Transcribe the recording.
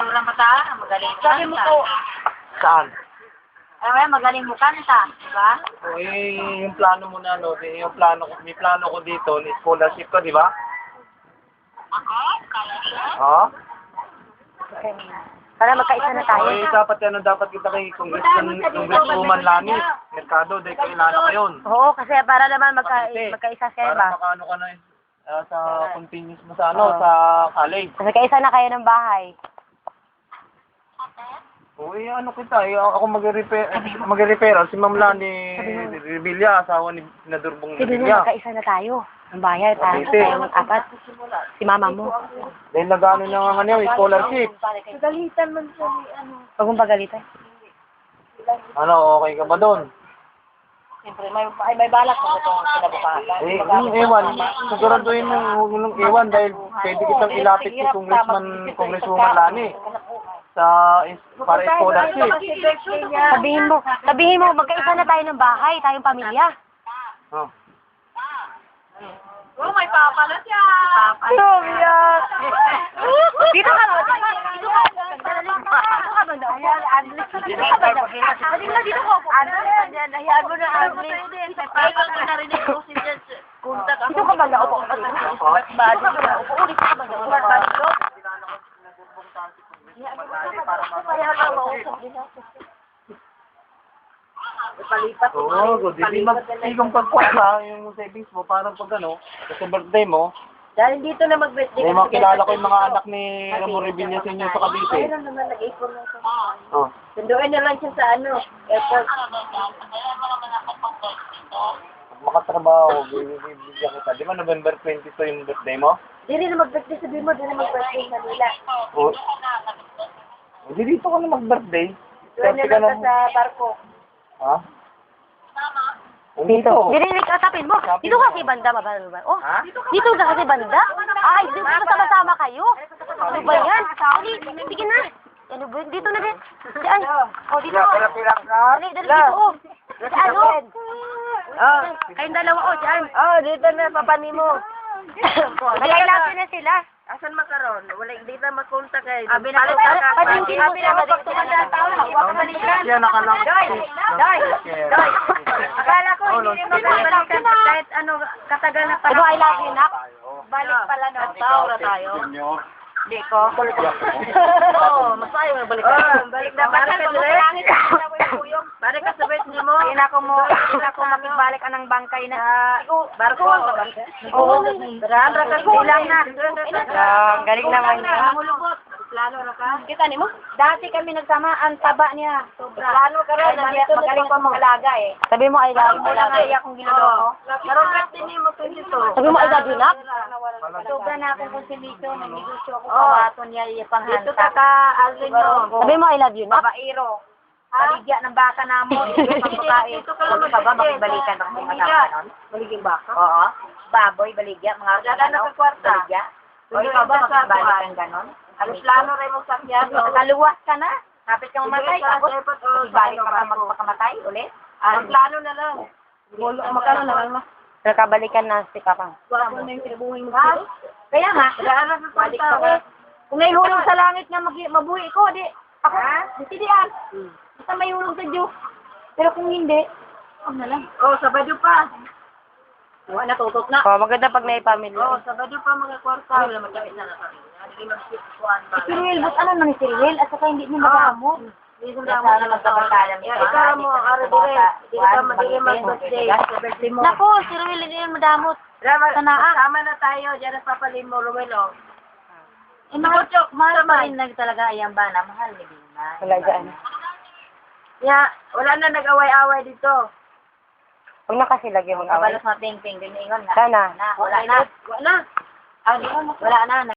Sobrang mata, magaling mo Sabi mo kanta. to. Saan? Ay, magaling mo kanta, di ba? O, yung plano mo na, no? Yung plano ko, may plano ko dito, ni scholarship ko, di ba? Oo? Para magkaisa na tayo. Okay, dapat yan ang dapat kita kay Congresswoman Lani. Mercado, dahil kailangan ko yun. Oo, kasi para naman magkaisa kayo Para ba? makaano ka na sa continuous mo sa ano, sa college. Kasi kaisa na kayo ng bahay. Uy, ano kita, ako mag-referral, si Ma'am Lani Revilla, asawa ni Nadurbong Sige Revilla. na, magkaisa na tayo. Ang bahay, para Cavite. tayo mag-apat. Si mama mo. Dahil nag-ano na nga niya, scholarship. Pagalitan man sa ano. Huwag mong pagalitan. Ano, okay ka ba doon? Siyempre, may balak mo itong kinabukasan. Ewan, siguraduhin mo nung ewan dahil pwede kitang ilapit si Congresswoman Lani para scholarship. Sabihin mo, magkaisa na tayo ng bahay, tayong pamilya. Oh. Oh, may papa na siya! Sylvia! Dito ka ba? Dito ka ba? Ayan, Adlis. Dito ka ba? Dito ko. Adlis. Hayaan mo na, Adlis. Ay, kung narinig ko si Judge, kuntak ako. Dito ka ba? Naupo. Dito ka ba? Ulit ka ba? Kaya ka mausap din ako. Palipat. Oo, good. Hindi mag-igong pagkwasa yung savings mo, parang pag ano, sa birthday mo, Dahil dito na mag-birthday. may makilala ko yung mga anak ni Ramon Revilla sa inyo sa Cavite. Ayun naman, nag-ipon lang siya. Oh. Sunduin na lang siya sa ano, airport. Pag makatrabaho, bibigyan kita. Di ba November 22 yung birthday mo? Di rin na mag-birthday, sabihin mo, di na mag-birthday sa Manila. Oo. Hindi dito ka na mag-birthday. Doon na lang ka sa barko. Ha? Dito. Dinilig ka, tapin mo. Dito kasi banda, mababa. Oh, Ha? dito ka kasi banda. Ay, dito sama-sama kayo. Ano ba yan? Sige na. Ano ba? Dito na din. Diyan. Oh, dito. Pila-pila ka? Dali, dito. Oh. Diyan, oh. Oh, kayong dalawa, oh, diyan. Oh, dito na, papani mo. Nag-ilapin na sila. Asan makaron? Wala, di na makontak kayo. Abi na, padingkin mo sila. Abi na, balikan. Yan, nakalang. Doy. Akala ko, hindi rin makabalikan kahit ano, katagal na Ano, I love you, nak. Balik pala no. Tao na tayo. Hindi ko. Oo, masayo na balik. Balik na. Balik ka sa Balik ka sa birthday mo. Hindi na ako makibalik anang bangkay na. Barko. Oo. Rara ka. Ilang na. Galing naman niya. Plano na ka? Kita ni mo? Dati kami nagsama, ang taba niya. Plano ka rin. Magaling pa mag-alaga eh. Sabi mo, I love you. Wala na iya kung ginagawa ko. Karoon ka din mo kung dito. Sabi mo, I love you, nak. Sobra na akong konsumisyo. Nag-negosyo ako. Kawaton niya ipanghantak. Dito ka ka, Alvin mo. Sabi mo, I love you, nak. Babairo. Baligya ng baka na mo. Dito ka lang Ka ba, makibalikan ako ng kasama nun? Baligyan baka? Oo. Baboy, baligya, mga Wala na sa kwarta. baligya. O ikaw ba, makibalikan ganon? Alos plano rin mo sakyan. Nakaluwas ka na. Kapit kang mamatay. Tapos, ibalik ka pa magpakamatay ulit. Ang plano na lang. Magkano na lang. Nakabalikan na si Kapang. Wapo na yung sinabuhay mo. Kaya nga, Daan sa kwarta. kung may hulog sa langit nga mabuhi ko, di, ako, di yan. Basta may hulog sa Diyos. Pero kung hindi, huwag na lang. Oh, Sabado pa. Wala, natutot na. Oh, maganda pag may family. Oh, Sabado pa mga kwarta. Wala magkakit na kami. Hindi mag-sikuan ba? Si Ruel, ba't ano nang si Ruel? At saka hindi niya magamot. Hindi ko lang magkabantalan. Ikaw mo, Aro Dire. Hindi ka magiging mag-birthday. Sa birthday mo. Naku, si Ruel hindi niya madamot. Sama na tayo. Diyan na papalin mo, Ruel, oh. Mahal pa rin talaga ayang bana. Mahal ni Bina. Wala dyan. Wala na nag-away-away dito. Huwag na kasi lagi mong away. Kabalos na ting-ting. Diningon na. Sana. Wala na. Wala na. Wala na.